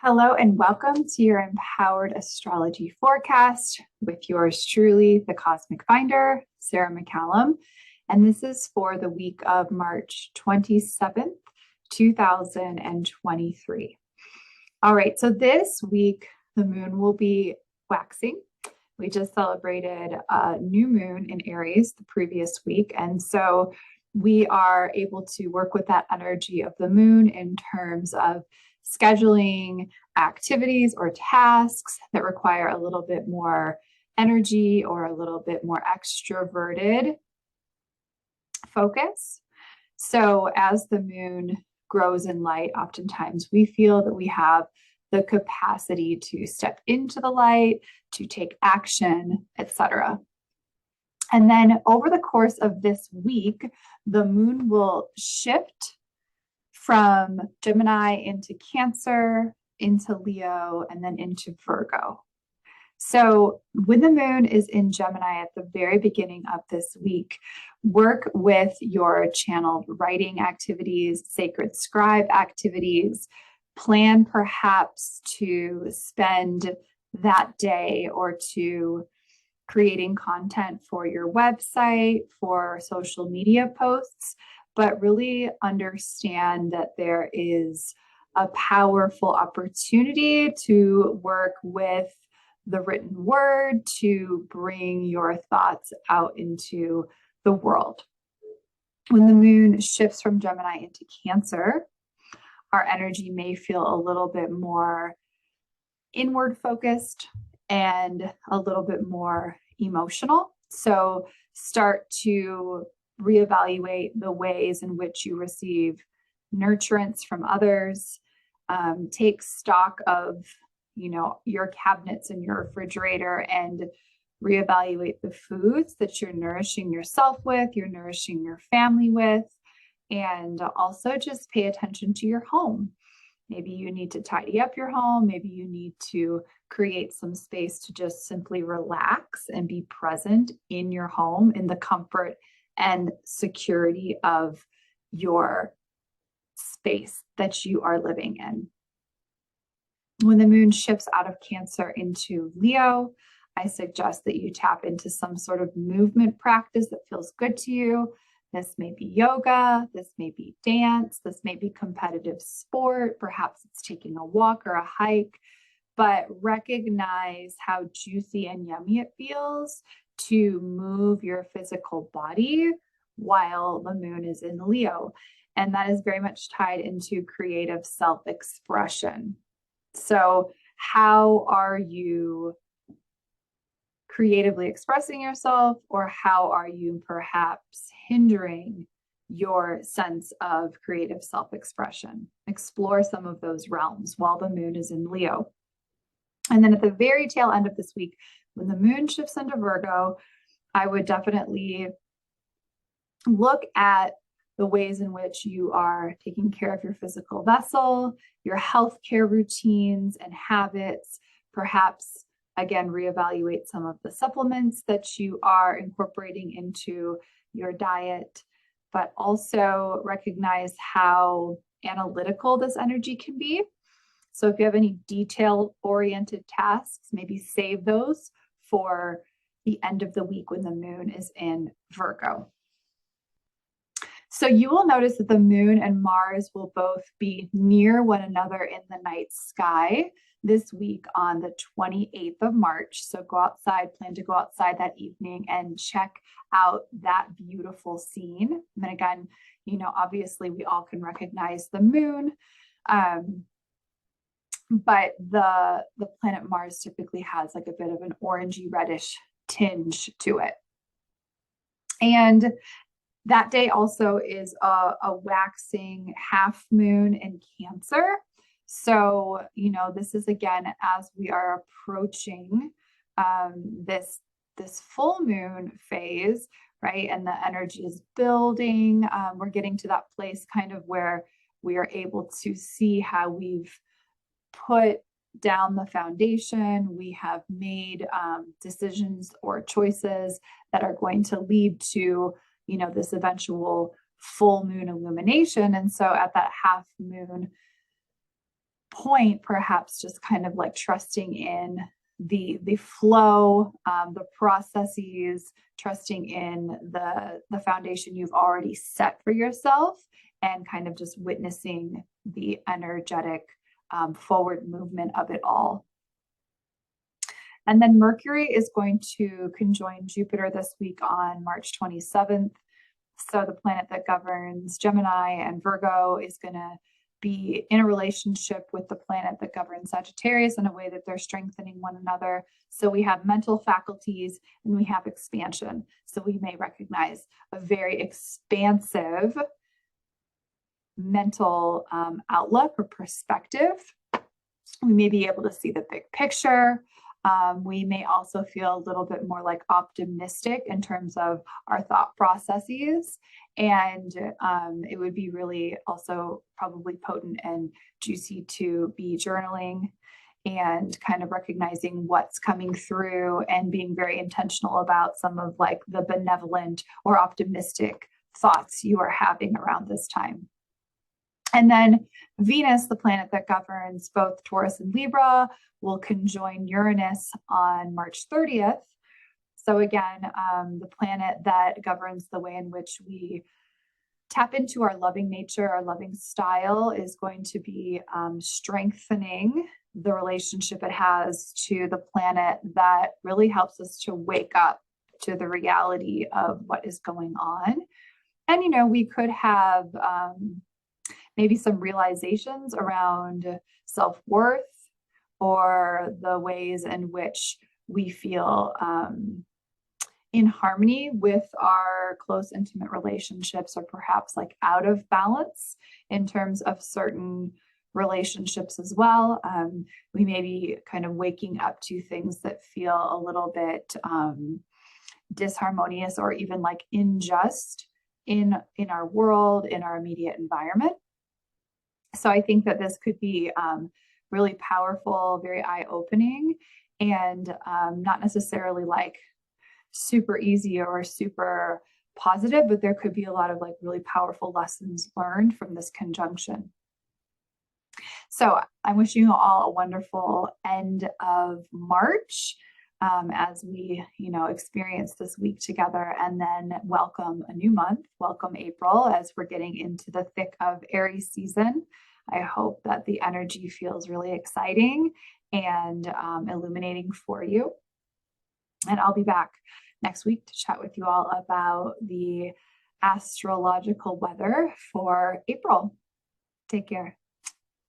Hello and welcome to your Empowered Astrology Forecast with yours truly, the Cosmic Finder, Sarah McCallum. And this is for the week of March 27th, 2023. All right, so this week, the moon will be waxing. We just celebrated a new moon in Aries the previous week. And so we are able to work with that energy of the moon in terms of scheduling activities or tasks that require a little bit more energy or a little bit more extroverted focus. So as the moon grows in light, oftentimes we feel that we have the capacity to step into the light, to take action, etc. And then over the course of this week, the moon will shift from Gemini into Cancer, into Leo, and then into Virgo. So when the moon is in Gemini at the very beginning of this week, work with your channeled writing activities, sacred scribe activities. Plan perhaps to spend that day or two creating content for your website, for social media posts, but really understand that there is a powerful opportunity to work with the written word to bring your thoughts out into the world. When the moon shifts from Gemini into Cancer, our energy may feel a little bit more inward focused and a little bit more emotional. So start to reevaluate the ways in which you receive nurturance from others. Take stock of, your cabinets and your refrigerator and reevaluate the foods that you're nourishing yourself with, you're nourishing your family with, and also just pay attention to your home. Maybe you need to tidy up your home. Maybe you need to create some space to just simply relax and be present in your home in the comfort and security of your space that you are living in. When the moon shifts out of Cancer into Leo, I suggest that you tap into some sort of movement practice that feels good to you. This may be yoga, this may be dance, this may be competitive sport, perhaps it's taking a walk or a hike, but recognize how juicy and yummy it feels to move your physical body while the moon is in Leo. And that is very much tied into creative self-expression. So how are you creatively expressing yourself, or how are you perhaps hindering your sense of creative self-expression? Explore some of those realms while the moon is in Leo. And then at the very tail end of this week, when the moon shifts into Virgo, I would definitely look at the ways in which you are taking care of your physical vessel, your healthcare routines and habits. Perhaps, again, reevaluate some of the supplements that you are incorporating into your diet, but also recognize how analytical this energy can be. So if you have any detail-oriented tasks, maybe save those for the end of the week when the moon is in Virgo. So you will notice that the moon and Mars will both be near one another in the night sky this week on the 28th of March. So go outside, plan to go outside that evening and check out that beautiful scene. And again, obviously we all can recognize the moon, but the planet Mars typically has like a bit of an orangey reddish tinge to it. And that day also is a waxing half moon in Cancer. So, this is again, as we are approaching this full moon phase, right? And the energy is building. We're getting to that place kind of where we are able to see how we've put down the foundation. We have made decisions or choices that are going to lead to this eventual full moon illumination. And so at that half moon point, perhaps just kind of like trusting in the flow, the processes, trusting in the foundation you've already set for yourself, and kind of just witnessing the energetic forward movement of it all. And then Mercury is going to conjoin Jupiter this week on March 27th. So the planet that governs Gemini and Virgo is going to be in a relationship with the planet that governs Sagittarius in a way that they're strengthening one another. So we have mental faculties and we have expansion. So we may recognize a very expansive mental outlook or perspective. We may be able to see the big picture. We may also feel a little bit more like optimistic in terms of our thought processes. And it would be really also probably potent and juicy to be journaling and kind of recognizing what's coming through and being very intentional about some of like the benevolent or optimistic thoughts you are having around this time. And then Venus, the planet that governs both Taurus and Libra, will conjoin Uranus on March 30th. So again, the planet that governs the way in which we tap into our loving nature, our loving style, is going to be strengthening the relationship it has to the planet that really helps us to wake up to the reality of what is going on. And, you know, we could have maybe some realizations around self-worth or the ways in which we feel in harmony with our close, intimate relationships, or perhaps like out of balance in terms of certain relationships as well. We may be kind of waking up to things that feel a little bit disharmonious or even like unjust in our world, in our immediate environment. So I think that this could be really powerful, very eye-opening, and not necessarily like super easy or super positive, but there could be a lot of like really powerful lessons learned from this conjunction. So I'm wishing you all a wonderful end of March as we, you know, experience this week together, and then welcome a new month, welcome April, as we're getting into the thick of Aries season. I hope that the energy feels really exciting and illuminating for you. And I'll be back next week to chat with you all about the astrological weather for April. Take care.